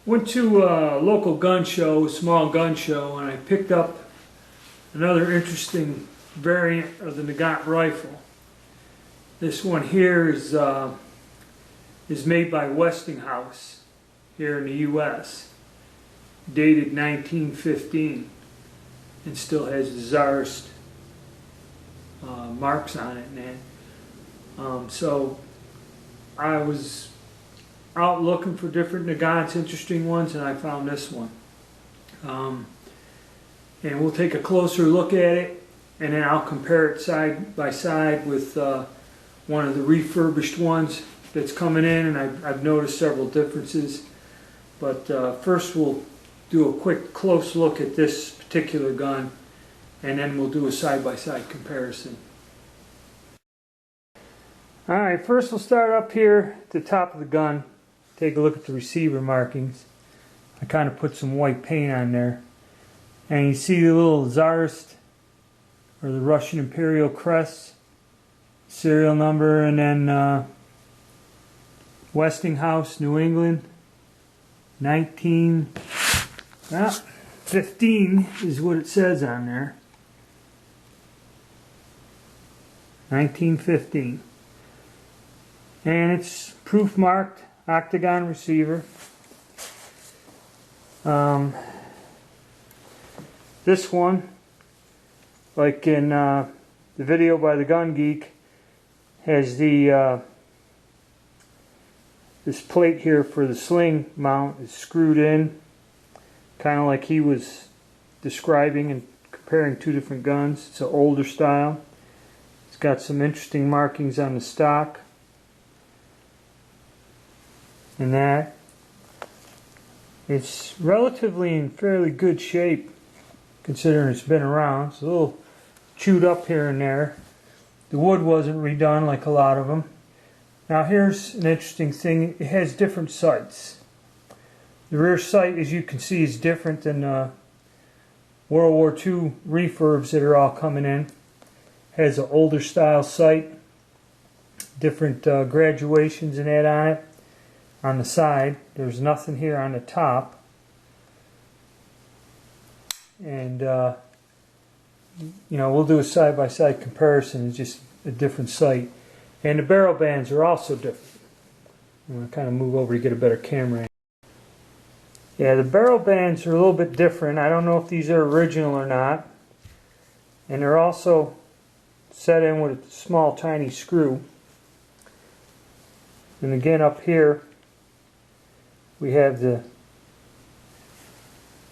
Went to a local gun show, a small gun show, and I picked up another interesting variant of the nagant rifle. This one here is made by Westinghouse here in the U.S. Dated 1915 and still has the Tsarist marks on it and that. So I was out looking for different nagants, interesting ones, and I found this one. And we'll take a closer look at it, and then I'll compare it side by side with one of the refurbished ones that's coming in, and I've noticed several differences. But first we'll do a quick close look at this particular gun, and then we'll do a side-by-side comparison. Alright, first we'll start up here at the top of the gun. Take a look at the receiver markings. I kind of put some white paint on there. And you see the little Tsarist, or the Russian Imperial crest, serial number, and then Westinghouse, New England, 1915 is what it says on there. 1915. And it's proof marked octagon receiver. This one, like in the video by the Gun Geek, has the this plate here for the sling mount is screwed in, kind of like he was describing and comparing two different guns. It's an older style. It's got some interesting markings on the stock and that. It's relatively in fairly good shape considering it's been around. It's a little chewed up here and there. The wood wasn't redone like a lot of them. Now here's an interesting thing. It has different sights. The rear sight, as you can see, is different than World War II refurbs that are all coming in. Has an older style sight, different graduations and that on it. On the side, there's nothing here on the top. And you know, we'll do a side-by-side comparison. It's just a different sight. And the barrel bands are also different. I'm going to kind of move over to get a better camera angle. Yeah, the barrel bands are a little bit different. I don't know if these are original or not. And they're also set in with a small tiny screw. And again up here we have the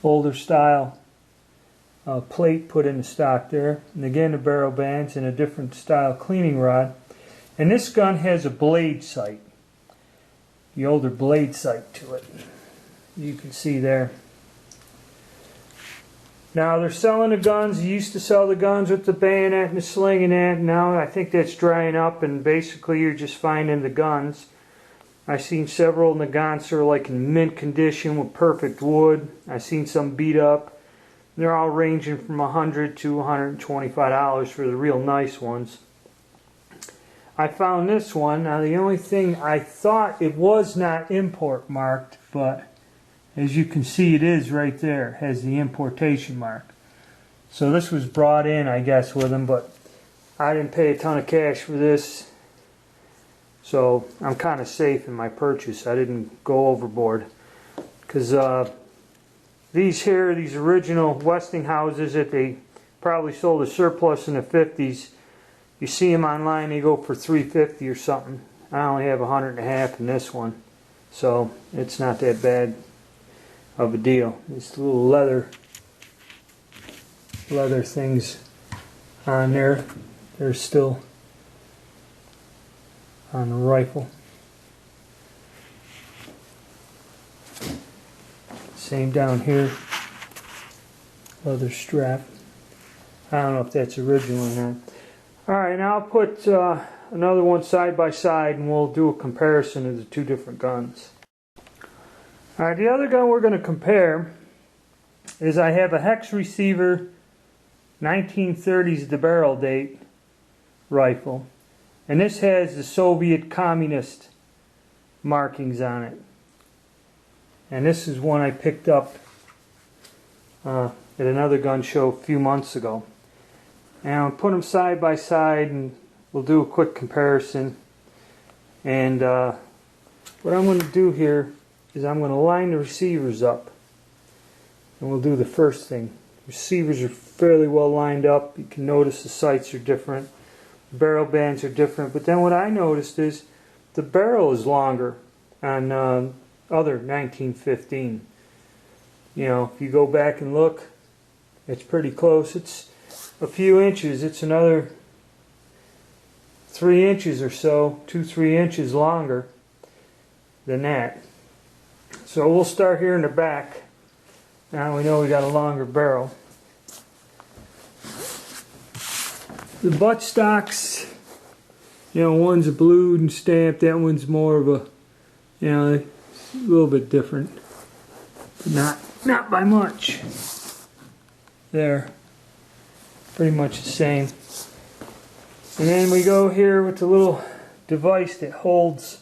older style plate put in the stock there. And again the barrel bands and a different style cleaning rod. And this gun has a blade sight. The older blade sight to it. You can see there. Now they're selling the guns. They used to sell the guns with the bayonet and the sling and that. Now I think that's drying up, and basically you're just finding the guns. I've seen several nagants that are like in mint condition with perfect wood. I've seen some beat up. They're all ranging from $100 to $125 for the real nice ones. I found this one. Now the only thing, I thought it was not import marked, but as you can see it is right there. It has the importation mark. So this was brought in, I guess, with them, but I didn't pay a ton of cash for this. So I'm kind of safe in my purchase. I didn't go overboard. Because these original Westinghouses that they probably sold a surplus in the 50s, you see them online, they go for $350 or something. I only have $150 in this one. So it's not that bad of a deal. These little leather things on there. They're still on the rifle. Same down here. Leather strap. I don't know if that's original or not. Alright, now I'll put another one side by side and we'll do a comparison of the two different guns. Alright, the other gun we're going to compare is I have a hex receiver 1930s the barrel date rifle, and this has the Soviet communist markings on it. and this is one I picked up at another gun show a few months ago. And I'll put them side by side and we'll do a quick comparison. And what I'm going to do here is I'm going to line the receivers up. And we'll do the first thing. Receivers are fairly well lined up. You can notice the sights are different. The barrel bands are different. But then what I noticed is the barrel is longer on other 1915. You know, if you go back and look, it's pretty close. It's a few inches. It's another 3 inches or so, 2-3 inches longer than that. So we'll start here in the back. Now we know we got a longer barrel. The buttstocks, you know, one's blued and stamped. That one's more of a, you know, a little bit different, but not by much. There, pretty much the same. And then we go here with the little device that holds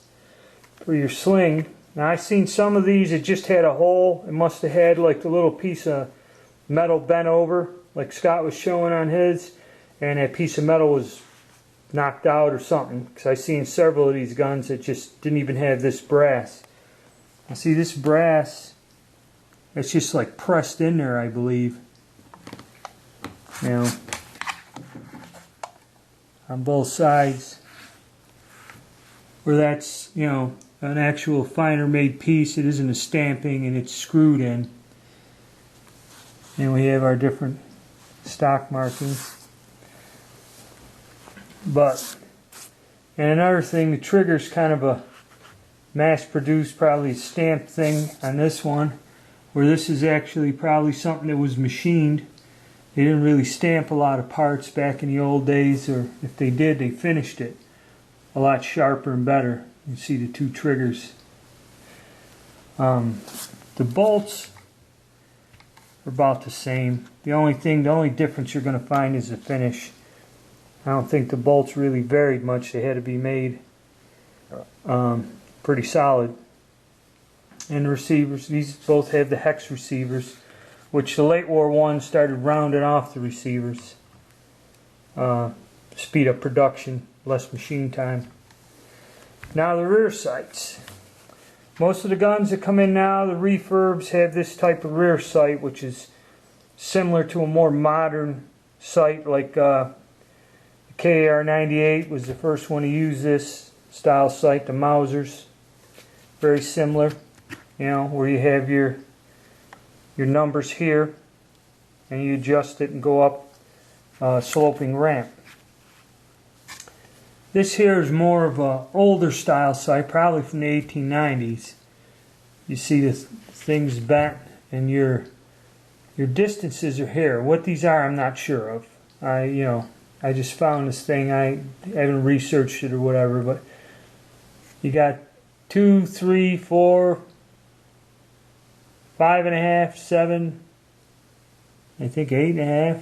for your sling. Now I've seen some of these that just had a hole. It must have had like the little piece of metal bent over, like Scott was showing on his, and that piece of metal was knocked out or something. Because I've seen several of these guns that just didn't even have this brass. Now see, this brass, it's just like pressed in there, I believe. Now, on both sides, where that's, you know, an actual finer made piece. It isn't a stamping and it's screwed in. And we have our different stock markings. But, and another thing, the trigger's kind of a mass-produced, probably stamped thing on this one, where this is actually probably something that was machined. They didn't really stamp a lot of parts back in the old days, or if they did, they finished it a lot sharper and better. You see the two triggers. The bolts are about the same. The only difference you're going to find is the finish. I don't think the bolts really varied much. They had to be made pretty solid. And the receivers, these both have the hex receivers, which the late war ones started rounding off the receivers. Speed up production, less machine time. Now the rear sights. Most of the guns that come in now, the refurbs, have this type of rear sight, which is similar to a more modern sight, like the KAR-98 was the first one to use this style sight, the Mausers. Very similar, you know, where you have your numbers here, and you adjust it and go up a sloping ramp. This here is more of an older style sight, probably from the 1890s. You see the things bent, and your distances are here. What these are, I'm not sure of. I just found this thing. I haven't researched it or whatever, but you got 2, 3, 4, 5.5, 7, I think 8.5,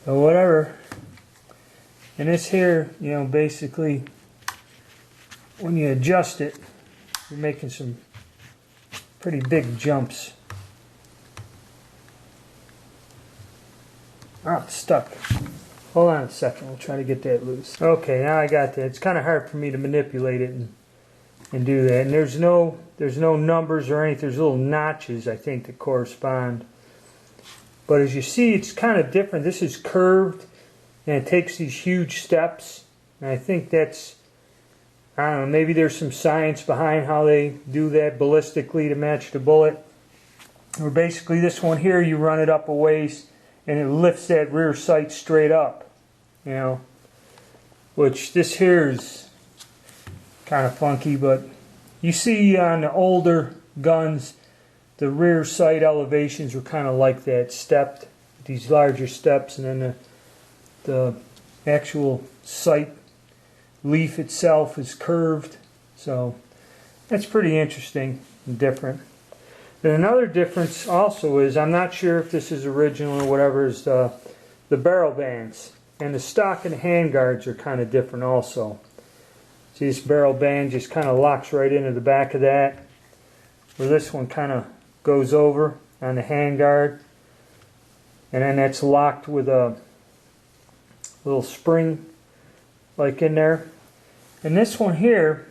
or whatever. And this here, you know, basically, when you adjust it, you're making some pretty big jumps. Oh, it's stuck. Hold on a second, we'll try to get that loose. Okay, now I got that. It's kind of hard for me to manipulate it and do that. And there's no numbers or anything. There's little notches, I think, that correspond. But as you see, it's kind of different. This is curved, and it takes these huge steps. And I think that's, I don't know, maybe there's some science behind how they do that ballistically to match the bullet. Or basically this one here, you run it up a ways, and it lifts that rear sight straight up, you know, which this here is kind of funky. But you see on the older guns, the rear sight elevations were kind of like that, stepped, these larger steps, and then the actual sight leaf itself is curved. So that's pretty interesting and different. And another difference also is, I'm not sure if this is original or whatever, is the barrel bands. And the stock and the hand guards are kind of different also. See, this barrel band just kind of locks right into the back of that, where this one kind of goes over on the handguard, and then that's locked with a little spring like in there. And this one here,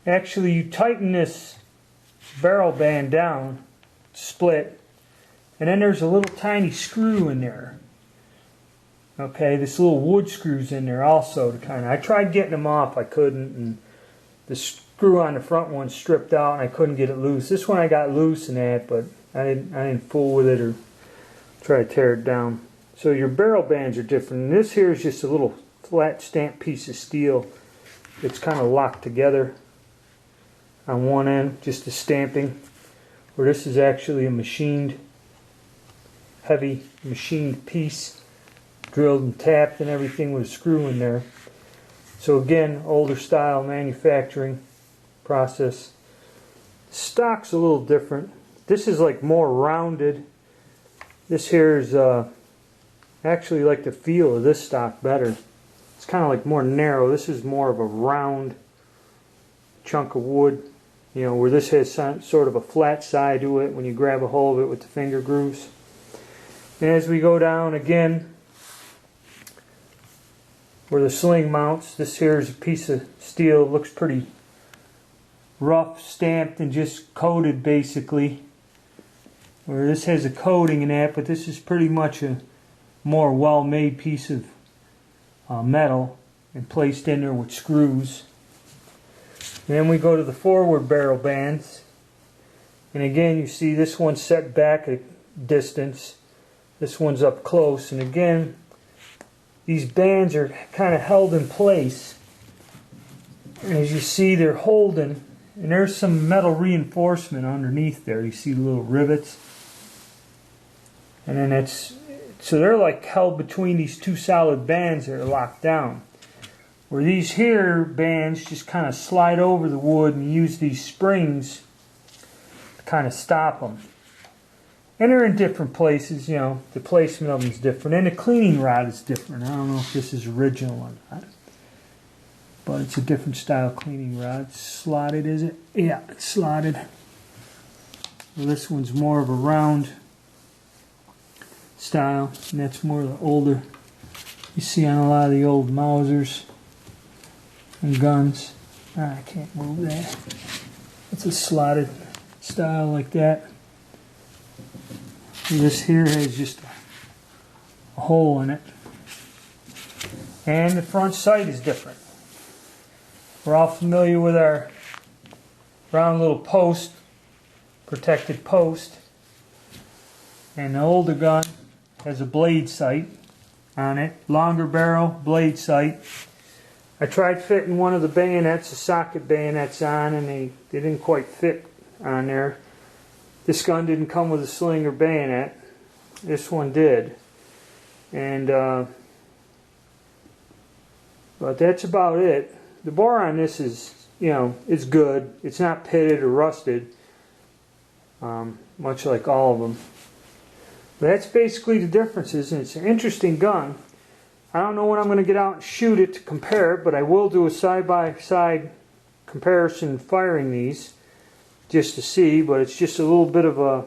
actually you tighten this barrel band down, split, and then there's a little tiny screw in there. Okay, this little wood screw's in there also to kind of, I tried getting them off, I couldn't, and the screw on the front one stripped out and I couldn't get it loose. This one I got loose and that, but I didn't fool with it or try to tear it down. So your barrel bands are different. And this here is just a little flat stamped piece of steel. It's kind of locked together on one end, just a stamping. Where this is actually a machined, heavy machined piece, drilled and tapped and everything with a screw in there. So again, older style manufacturing process. Stock's a little different. This is like more rounded. This here is actually like the feel of this stock better. It's kind of like more narrow. This is more of a round chunk of wood. You know, where this has sort of a flat side to it when you grab a hold of it with the finger grooves. And as we go down again, where the sling mounts, this here is a piece of steel. It looks pretty rough, stamped, and just coated basically. Where this has a coating in that, but this is pretty much a more well-made piece of metal and placed in there with screws. And then we go to the forward barrel bands, and again you see this one's set back a distance, this one's up close, and again these bands are kind of held in place, and as you see they're holding, and there's some metal reinforcement underneath there. You see the little rivets, and then it's so they're like held between these two solid bands that are locked down. Where these here bands just kind of slide over the wood and use these springs to kind of stop them. And they're in different places, you know, the placement of them is different. And the cleaning rod is different. I don't know if this is original or not. But it's a different style cleaning rod. It's slotted, is it? Yeah, it's slotted. Well, this one's more of a round style, and that's more of the older. You see on a lot of the old Mausers and guns. I can't move that. It's a slotted style like that. And this here has just a hole in it. And the front sight is different. We're all familiar with our round little post, protected post. And the older gun has a blade sight on it. Longer barrel, blade sight. I tried fitting one of the bayonets, the socket bayonets on, and they didn't quite fit on there. This gun didn't come with a sling or bayonet. This one did. And but that's about it. The bore on this is, you know, it's good. It's not pitted or rusted, much like all of them. But that's basically the differences, and it's an interesting gun. I don't know when I'm going to get out and shoot it to compare it, but I will do a side-by-side comparison firing these just to see, but it's just a little bit of a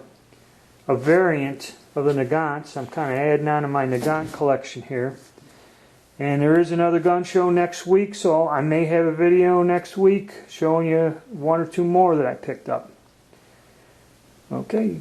variant of the Nagants. I'm kind of adding on to my Nagant collection here. And there is another gun show next week, so I may have a video next week showing you one or two more that I picked up. Okay.